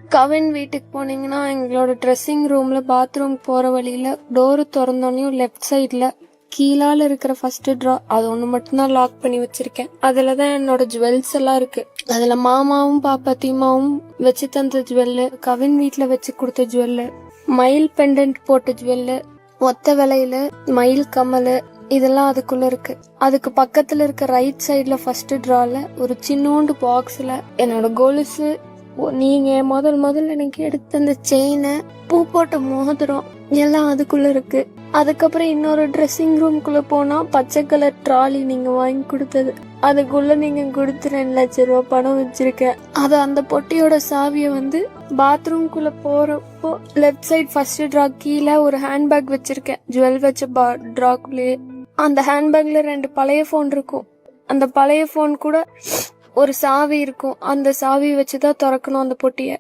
கவின் வீட்டுக்கு போனீங்கன்னா எங்களோட ட்ரெஸ்ஸிங் ரூம்ல பாத்ரூம் போற வழியில டோரு திறந்தோடனையும் லெஃப்ட் சைட்ல கீழால இருக்கிற ஃபர்ஸ்ட் ட்ரா அது ஒண்ணு மட்டும்தான் லாக் பண்ணி வச்சிருக்கேன். அதுலதான் என்னோட ஜுவல்ஸ் எல்லாம் இருக்கு. அதுல மாமாவும் பாப்பாத்திமாவும் வச்சு தந்த ஜுவல்லு, கவின் வீட்டுல வச்சு கொடுத்த ஜுவல்லு, மயில் பெண்டன்ட் போட்ட ஜுவல்லு, ஒத்த விலையில மயில் கம்மலு, இதெல்லாம் அதுக்குள்ள இருக்கு. அதுக்கு பக்கத்துல இருக்க ரைட் சைட்ல ஃபர்ஸ்ட் ட்ரால ஒரு சின்னோண்டு பாக்ஸ்ல என்னோட கொலுசு, நீங்க முதல்ல எனக்கு எடுத்த அந்த செயினை, பூ போட்ட மோதிரம் எல்லாம் அதுக்குள்ள இருக்கு. அதுக்கப்புறம் இன்னொரு ட்ரெஸ்ஸிங் ரூம்குள்ள போனா பச்சை கலர் ட்ராலி நீங்க வாங்கி கொடுத்தது, அதுக்குள்ள நீங்க கொடுத்து 2 லட்சம் ரூபாய் பணம் வச்சிருக்கேன். அது அந்த பொட்டியோட சாவிய பாத்ரூம்குள்ள போறப்போ லெஃப்ட் சைட் ஃபர்ஸ்ட் ட்ரா கீழே ஒரு ஹேண்ட்பேக் வச்சிருக்கேன். ஜுவல் வச்ச ட்ராக்குள்ளே அந்த ஹேண்ட்பேக்ல 2 பழைய போன் இருக்கும். அந்த பழைய போன் கூட ஒரு சாவி இருக்கும். அந்த சாவி வச்சுதான் திறக்கணும் அந்த பொட்டிய.